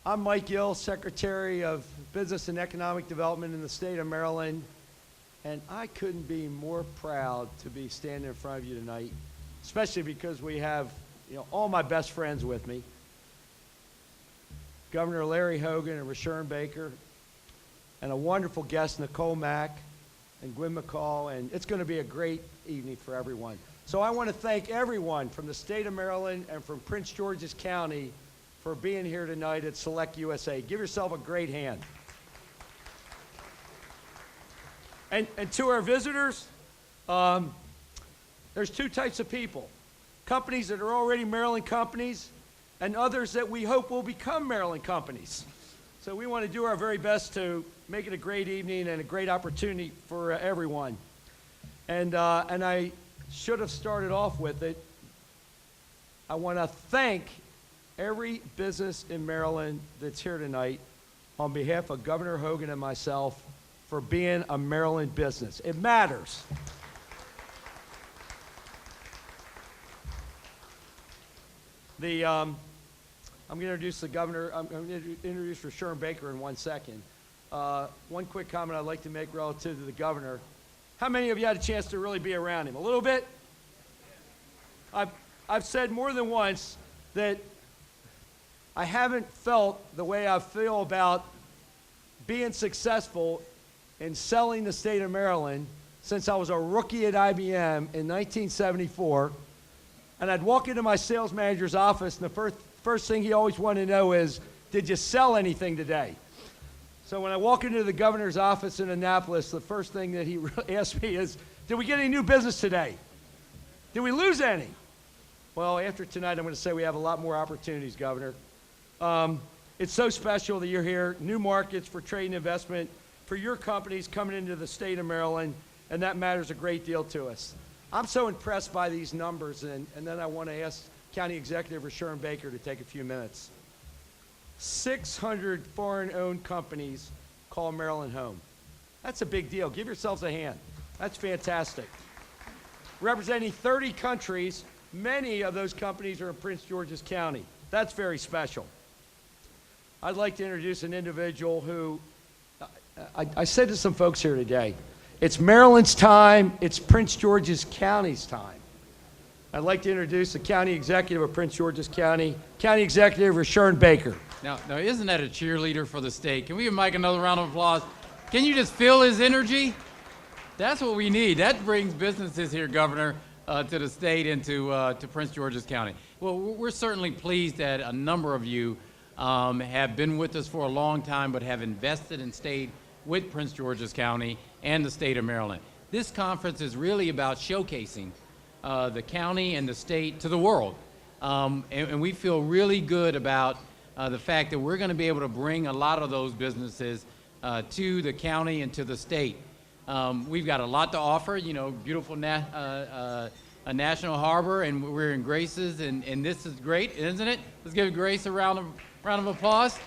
I'm Mike Gill, Secretary of Business and Economic Development in the state of Maryland, and I couldn't be more proud to be standing in front of you tonight, especially because we have, all my best friends with me. Governor Larry Hogan and Rushern Baker, and a wonderful guest, Nicole Mack and Gwen McCall, and it's going to be a great evening for everyone. So I want to thank everyone from the state of Maryland and from Prince George's County for being here tonight at Select USA. Give yourself a great hand. And to our visitors, there's two types of people. Companies that are already Maryland companies and others that we hope will become Maryland companies. So we want to do our very best to make it a great evening and a great opportunity for everyone. And I should have started off with it. I want to thank every business in Maryland that's here tonight on behalf of Governor Hogan and myself for being a Maryland business. It matters. I'm going to introduce the governor. I'm going to introduce Rushern Baker in 1 second. One quick comment I'd like to make relative to the governor. How many of you had a chance to really be around him? A little bit? I've said more than once that I haven't felt the way I feel about being successful in selling the state of Maryland since I was a rookie at IBM in 1974. And I'd walk into my sales manager's office, and the first thing he always wanted to know is, did you sell anything today? So when I walk into the governor's office in Annapolis, the first thing that he asked me is, did we get any new business today? Did we lose any? Well, after tonight, I'm going to say we have a lot more opportunities, Governor. It's so special that you're here. New markets for trade and investment for your companies coming into the state of Maryland, and that matters a great deal to us. I'm so impressed by these numbers, and then I want to ask County Executive Rushern Baker to take a few minutes. 600 foreign-owned companies call Maryland home. That's a big deal. Give yourselves a hand. That's fantastic. Representing 30 countries, many of those companies are in Prince George's County. That's very special. I'd like to introduce an individual who, I said to some folks here today, it's Maryland's time, it's Prince George's County's time. I'd like to introduce the County Executive of Prince George's County, County Executive Rushern Baker. Now, isn't that a cheerleader for the state? Can we give Mike another round of applause? Can you just feel his energy? That's what we need. That brings businesses here, Governor, to the state and to Prince George's County. Well, we're certainly pleased that a number of you have been with us for a long time, but have invested and stayed with Prince George's County and the state of Maryland. This conference is really about showcasing the county and the state to the world. And we feel really good about the fact that we're going to be able to bring a lot of those businesses to the county and to the state. We've got a lot to offer, beautiful National Harbor, and we're in Grace's, and this is great, isn't it? Let's give Grace a round of applause.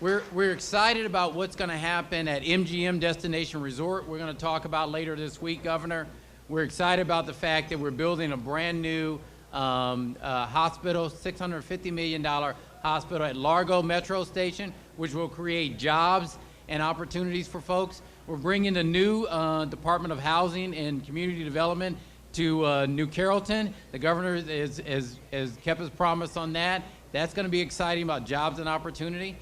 We're excited about what's going to happen at MGM Destination Resort. We're going to talk about later this week, Governor. We're excited about the fact that we're building a brand new hospital, $650 million hospital at Largo Metro Station, which will create jobs and opportunities for folks. We're bringing a new Department of Housing and Community Development to New Carrollton. The governor has kept his promise on that. That's going to be exciting about jobs and opportunity.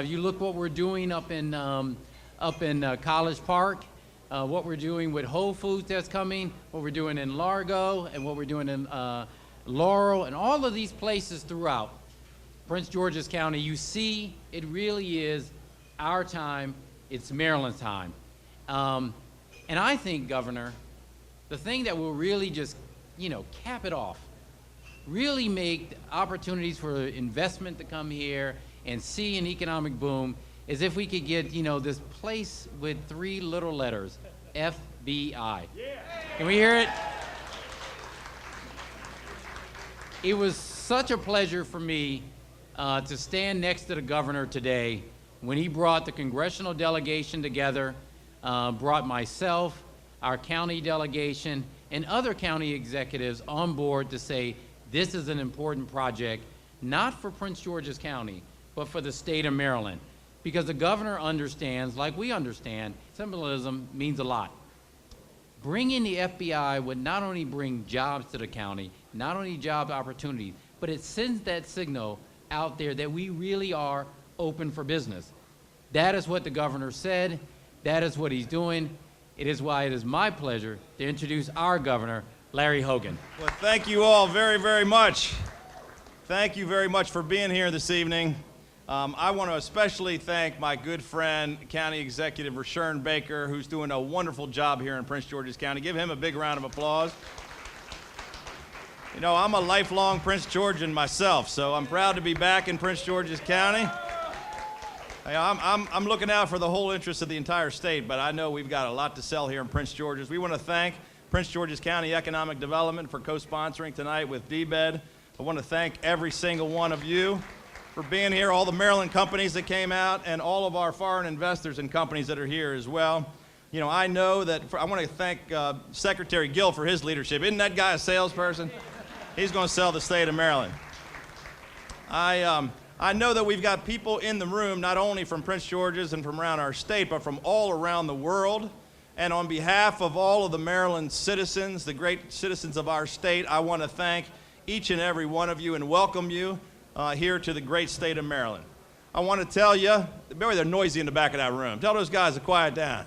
You look what we're doing up in College Park, what we're doing with Whole Foods that's coming, what we're doing in Largo, and what we're doing in Laurel, and all of these places throughout Prince George's County. You see, it really is our time. It's Maryland's time. And I think, Governor, the thing that will really just, cap it off, really make opportunities for investment to come here and see an economic boom is if we could get, this place with 3 little letters, FBI. Can we hear it? It was such a pleasure for me to stand next to the governor today when he brought the congressional delegation together, brought myself, our county delegation, and other county executives on board to say, this is an important project not for Prince George's County, but for the state of Maryland. Because the governor understands, like we understand, symbolism means a lot. Bringing the FBI would not only bring jobs to the county, not only job opportunities, but it sends that signal out there that we really are open for business. That is what the governor said. That is what he's doing. It is why it is my pleasure to introduce our governor, Larry Hogan. Well, thank you all very, very much. Thank you very much for being here this evening. I want to especially thank my good friend, County Executive Rashern Baker, who's doing a wonderful job here in Prince George's County. Give him a big round of applause. You know, I'm a lifelong Prince Georgian myself, so I'm proud to be back in Prince George's County. Hey, I'm looking out for the whole interest of the entire state, but I know we've got a lot to sell here in Prince George's. We want to thank Prince George's County Economic Development for co-sponsoring tonight with DBED. I want to thank every single one of you for being here, all the Maryland companies that came out, and all of our foreign investors and companies that are here as well. You know, I know that, I want to thank Secretary Gill for his leadership. Isn't that guy a salesperson? He's going to sell the state of Maryland. I know that we've got people in the room, not only from Prince George's and from around our state, but from all around the world. And on behalf of all of the Maryland citizens, the great citizens of our state, I want to thank each and every one of you and welcome you here to the great state of Maryland. I want to tell you, boy, they're noisy in the back of that room. Tell those guys to quiet down.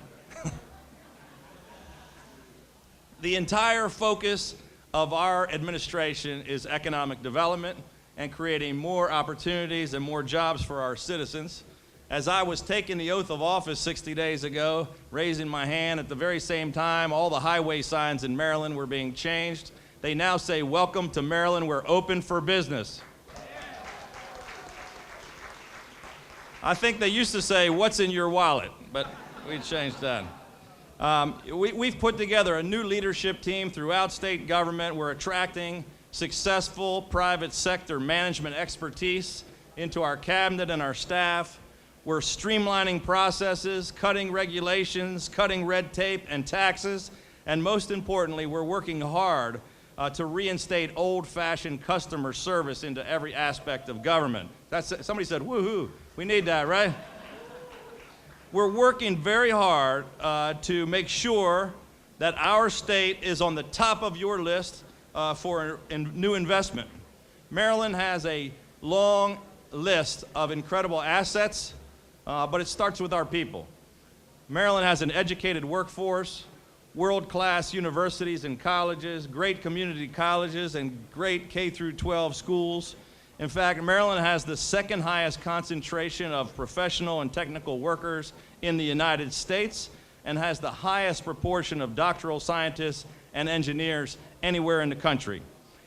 The entire focus of our administration is economic development and creating more opportunities and more jobs for our citizens. As I was taking the oath of office 60 days ago, raising my hand at the very same time, all the highway signs in Maryland were being changed. They now say, "Welcome to Maryland, we're open for business." I think they used to say, "What's in your wallet?" but we changed that. We've put together a new leadership team throughout state government. We're attracting successful private sector management expertise into our cabinet and our staff. We're streamlining processes, cutting regulations, cutting red tape and taxes, and most importantly, we're working hard to reinstate old-fashioned customer service into every aspect of government. Somebody said, "Woohoo, we need that," right? We're working very hard to make sure that our state is on the top of your list for new investment. Maryland has a long list of incredible assets, but it starts with our people. Maryland has an educated workforce, world-class universities and colleges, great community colleges, and great K through 12 schools. In fact, Maryland has the second highest concentration of professional and technical workers in the United States and has the highest proportion of doctoral scientists and engineers anywhere in the country.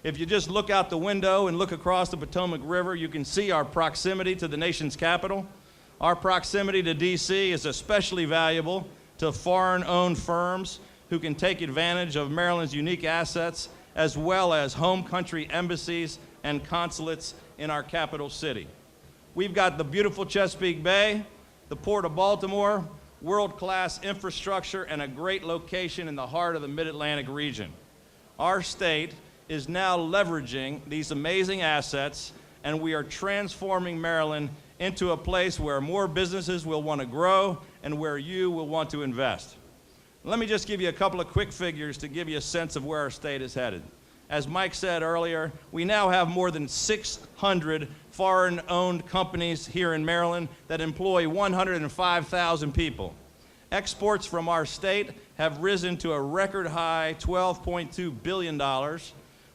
If you just look out the window and look across the Potomac River, you can see our proximity to the nation's capital. Our proximity to D.C. is especially valuable to foreign-owned firms who can take advantage of Maryland's unique assets, as well as home country embassies and consulates in our capital city. We've got the beautiful Chesapeake Bay, the Port of Baltimore, world-class infrastructure, and a great location in the heart of the Mid-Atlantic region. Our state is now leveraging these amazing assets, and we are transforming Maryland into a place where more businesses will want to grow and where you will want to invest. Let me just give you a couple of quick figures to give you a sense of where our state is headed. As Mike said earlier, we now have more than 600 foreign-owned companies here in Maryland that employ 105,000 people. Exports from our state have risen to a record high $12.2 billion,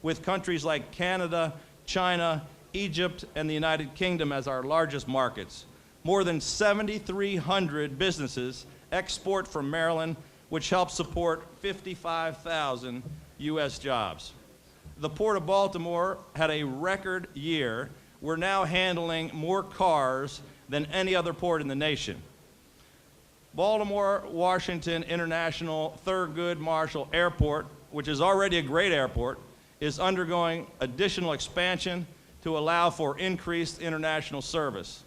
with countries like Canada, China, Egypt, and the United Kingdom as our largest markets. More than 7,300 businesses export from Maryland, which helps support 55,000 U.S. jobs. The Port of Baltimore had a record year. We're now handling more cars than any other port in the nation. Baltimore Washington International Thurgood Marshall Airport, which is already a great airport, is undergoing additional expansion to allow for increased international service.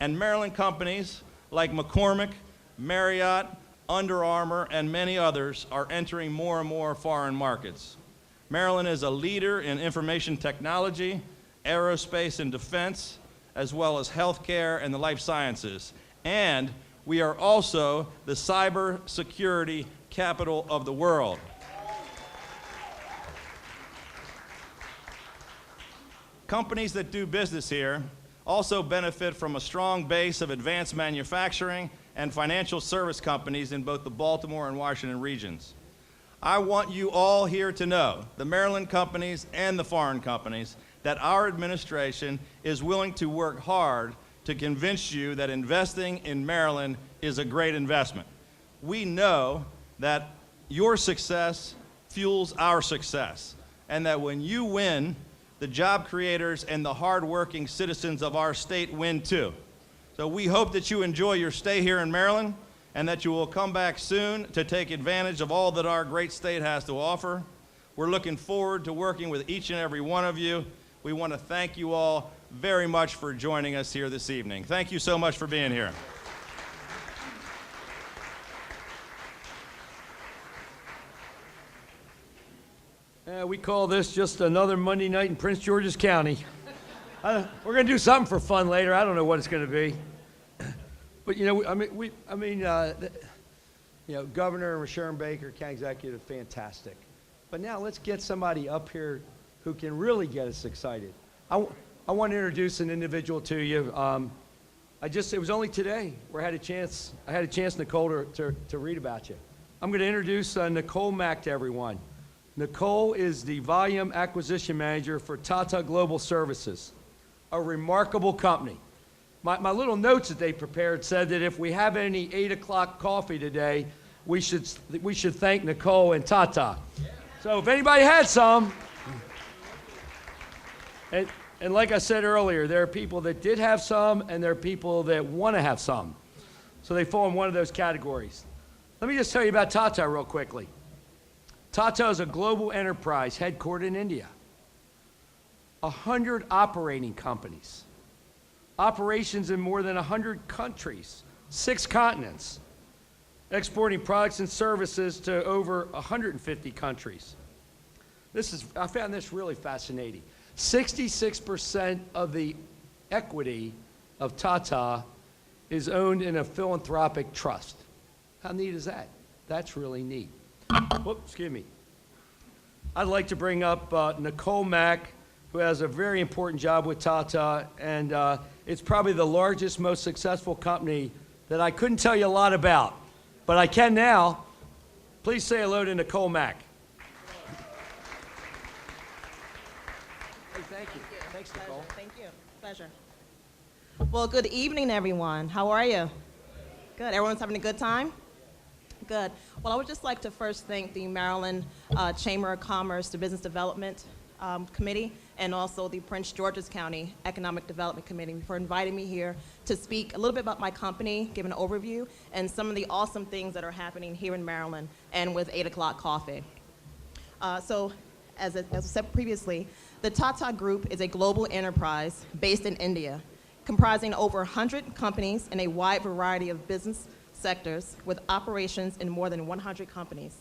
And Maryland companies like McCormick, Marriott, Under Armour, and many others are entering more and more foreign markets. Maryland is a leader in information technology, aerospace and defense, as well as healthcare and the life sciences. And we are also the cybersecurity capital of the world. Companies that do business here also benefit from a strong base of advanced manufacturing and financial service companies in both the Baltimore and Washington regions. I want you all here to know, the Maryland companies and the foreign companies, that our administration is willing to work hard to convince you that investing in Maryland is a great investment. We know that your success fuels our success, and that when you win, the job creators and the hardworking citizens of our state win too. So we hope that you enjoy your stay here in Maryland and that you will come back soon to take advantage of all that our great state has to offer. We're looking forward to working with each and every one of you. We want to thank you all very much for joining us here this evening. Thank you so much for being here. We call this just another Monday night in Prince George's County. We're going to do something for fun later. I don't know what it's going to be. But, you know, Governor and Sharon Baker, county executive, fantastic. But now let's get somebody up here who can really get us excited. I want to introduce an individual to you. It was only today where I had a chance, Nicole, to read about you. I'm going to introduce Nicole Mack to everyone. Nicole is the Volume Acquisition Manager for Tata Global Services, a remarkable company. My little notes that they prepared said that if we have any 8 o'clock coffee today, we should thank Nicole and Tata. Yeah. So if anybody had some, and like I said earlier, there are people that did have some, and there are people that want to have some. So they fall in one of those categories. Let me just tell you about Tata real quickly. Tata is a global enterprise headquartered in India. 100 operating companies. Operations in more than 100 countries, 6 continents. Exporting products and services to over 150 countries. I found this really fascinating. 66% of the equity of Tata is owned in a philanthropic trust. How neat is that? That's really neat. Whoops, excuse me. I'd like to bring up Nicole Mack, who has a very important job with Tata, and it's probably the largest, most successful company that I couldn't tell you a lot about, but I can now. Please say hello to Nicole Mack. Hey, thank you. Thanks, Nicole. Thank you. Pleasure. Well, good evening, everyone. How are you? Good. Everyone's having a good time? Good. Well, I would just like to first thank the Maryland Chamber of Commerce, the Business Development Committee, and also the Prince George's County Economic Development Committee for inviting me here to speak a little bit about my company, give an overview, and some of the awesome things that are happening here in Maryland and with 8 o'clock coffee. So, as I said previously, the Tata Group is a global enterprise based in India, comprising over 100 companies in a wide variety of business sectors with operations in more than 100 companies.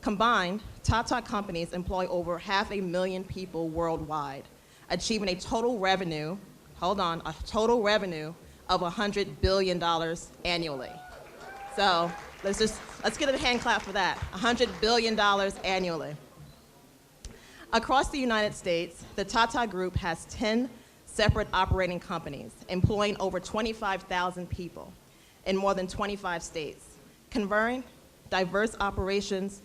Combined, Tata companies employ over 500,000 people worldwide, achieving a total revenue of $100 billion annually. So let's get a hand clap for that, $100 billion annually. Across the United States, the Tata Group has 10 separate operating companies, employing over 25,000 people in more than 25 states, converting diverse operations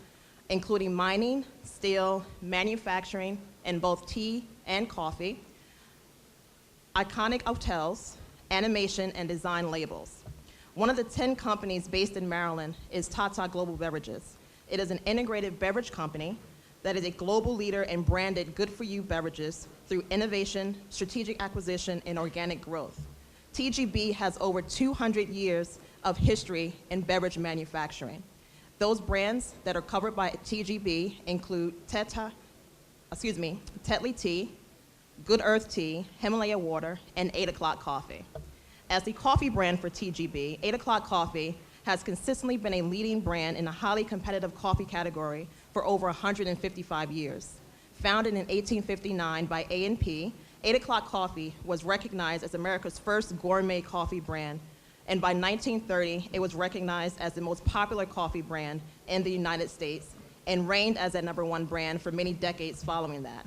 including mining, steel, manufacturing, and both tea and coffee, iconic hotels, animation, and design labels. One of the 10 companies based in Maryland is Tata Global Beverages. It is an integrated beverage company that is a global leader in branded good-for-you beverages through innovation, strategic acquisition, and organic growth. TGB has over 200 years of history in beverage manufacturing. Those brands that are covered by TGB include Tetley Tea, Good Earth Tea, Himalaya Water, and 8 o'clock Coffee. As the coffee brand for TGB, 8 o'clock Coffee has consistently been a leading brand in the highly competitive coffee category for over 155 years. Founded in 1859 by A&P, 8 O'Clock Coffee was recognized as America's first gourmet coffee brand, and by 1930, it was recognized as the most popular coffee brand in the United States and reigned as that #1 brand for many decades following that.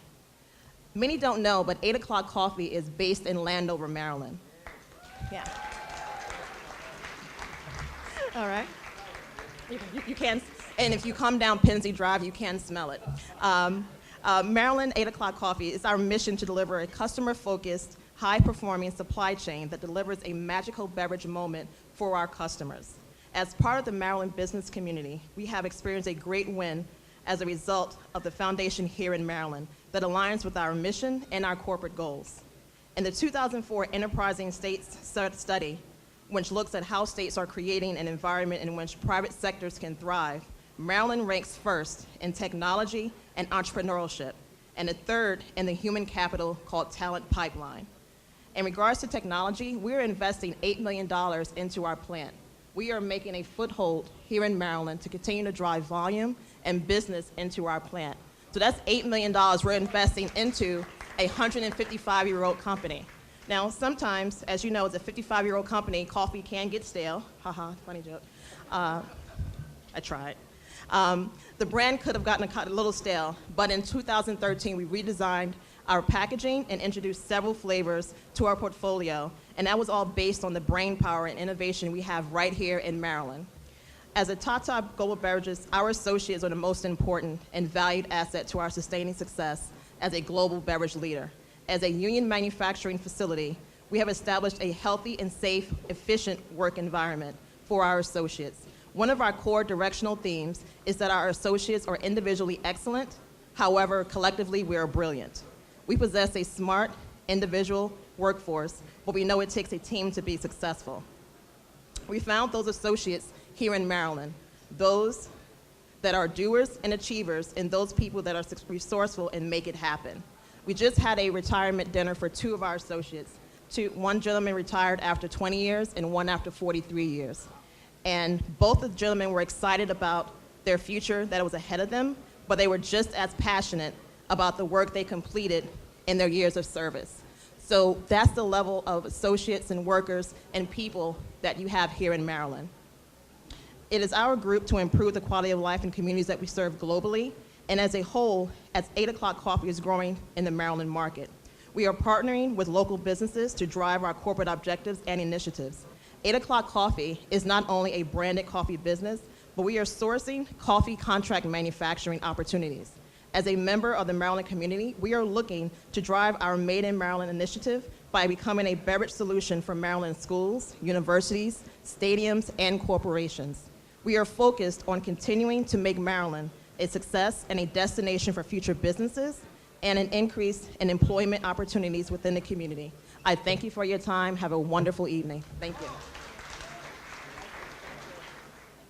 Many don't know, but 8 O'Clock Coffee is based in Landover, Maryland. Yeah. All right. You can, and if you come down Pennsy Drive, you can smell it. Maryland 8 O'Clock Coffee is our mission to deliver a customer-focused, high-performing supply chain that delivers a magical beverage moment for our customers. As part of the Maryland business community, we have experienced a great win as a result of the foundation here in Maryland that aligns with our mission and our corporate goals. In the 2004 Enterprising States Study, which looks at how states are creating an environment in which private sectors can thrive, Maryland ranks first in technology and entrepreneurship, and third in the human capital called Talent Pipeline. In regards to technology, we're investing $8 million into our plant. We are making a foothold here in Maryland to continue to drive volume and business into our plant. So that's $8 million we're investing into a 155-year-old company. Now, sometimes, as you know, as a 55-year-old company, coffee can get stale. Haha, funny joke. I tried. The brand could have gotten a little stale, but in 2013, we redesigned our packaging and introduced several flavors to our portfolio, and that was all based on the brain power and innovation we have right here in Maryland. As a Tata Global Beverages, our associates are the most important and valued asset to our sustaining success as a global beverage leader. As a union manufacturing facility, we have established a healthy and safe, efficient work environment for our associates. One of our core directional themes is that our associates are individually excellent, however, collectively we are brilliant. We possess a smart, individual workforce, but we know it takes a team to be successful. We found those associates here in Maryland, those that are doers and achievers, and those people that are resourceful and make it happen. We just had a retirement dinner for 2 of our associates. One gentleman retired after 20 years and one after 43 years. And both of the gentlemen were excited about their future that was ahead of them, but they were just as passionate about the work they completed in their years of service. So that's the level of associates and workers and people that you have here in Maryland. It is our group to improve the quality of life in communities that we serve globally, and as a whole, as 8 O'Clock Coffee is growing in the Maryland market. We are partnering with local businesses to drive our corporate objectives and initiatives. 8 O'Clock Coffee is not only a branded coffee business, but we are sourcing coffee contract manufacturing opportunities. As a member of the Maryland community, we are looking to drive our Made in Maryland initiative by becoming a beverage solution for Maryland schools, universities, stadiums, and corporations. We are focused on continuing to make Maryland a success and a destination for future businesses and an increase in employment opportunities within the community. I thank you for your time. Have a wonderful evening. Thank you.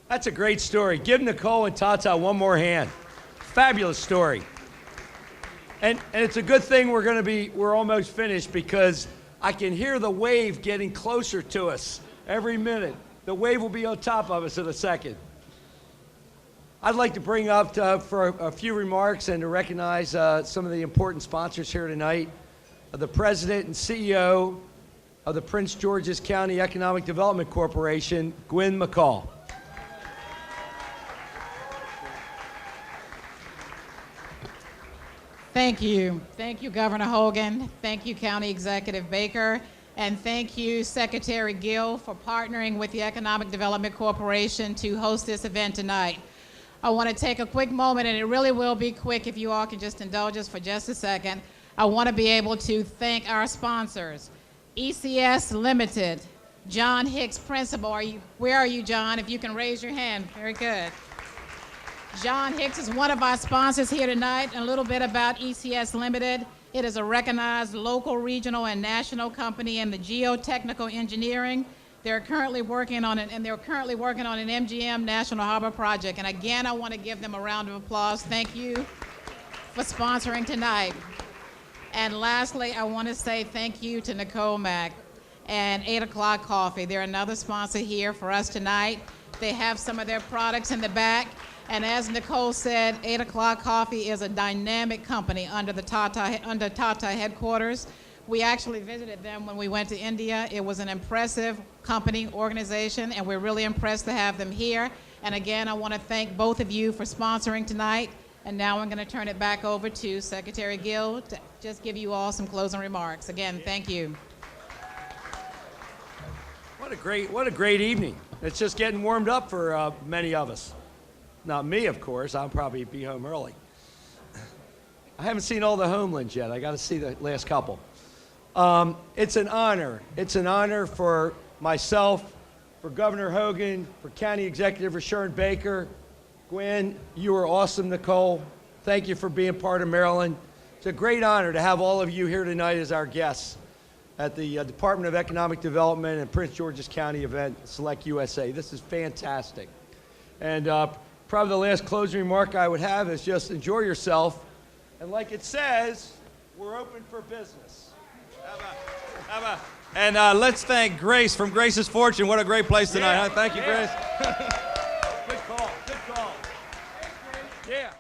That's a great story. Give Nicole and Tata one more hand. Fabulous story. And it's a good thing we're almost finished, because I can hear the wave getting closer to us every minute. The wave will be on top of us in a second. I'd like to bring up for a few remarks and to recognize some of the important sponsors here tonight. The President and CEO of the Prince George's County Economic Development Corporation, Gwen McCall. Thank you. Thank you, Governor Hogan. Thank you, County Executive Baker. And thank you, Secretary Gill, for partnering with the Economic Development Corporation to host this event tonight. I want to take a quick moment, and it really will be quick if you all can just indulge us for just a second. I want to be able to thank our sponsors. ECS Limited, John Hicks, Principal. Where are you, John? If you can raise your hand. Very good. John Hicks is one of our sponsors here tonight. A little bit about ECS Limited. It is a recognized local, regional, and national company in the geotechnical engineering. They're currently working on an MGM National Harbor project. And again, I want to give them a round of applause. Thank you for sponsoring tonight. And lastly, I want to say thank you to Nicole Mack and 8 O'Clock Coffee. They're another sponsor here for us tonight. They have some of their products in the back. And as Nicole said, 8 O'Clock Coffee is a dynamic company under Tata headquarters. We actually visited them when we went to India. It was an impressive company, organization, and we're really impressed to have them here. And again, I want to thank both of you for sponsoring tonight. And now I'm going to turn it back over to Secretary Gill to just give you all some closing remarks. Again, thank you. What a great evening. It's just getting warmed up for many of us. Not me, of course. I'll probably be home early. I haven't seen all the homelands yet. I got to see the last couple. It's an honor. It's an honor for myself, for Governor Hogan, for County Executive Sharon Baker. Gwen, you were awesome, Nicole. Thank you for being part of Maryland. It's a great honor to have all of you here tonight as our guests at the Department of Economic Development and Prince George's County event, Select USA. This is fantastic. And probably the last closing remark I would have is just enjoy yourself. And like it says, we're open for business. And let's thank Grace from Grace's Fortune. What a great place tonight, huh? Thank you, Grace. Good call. Yeah.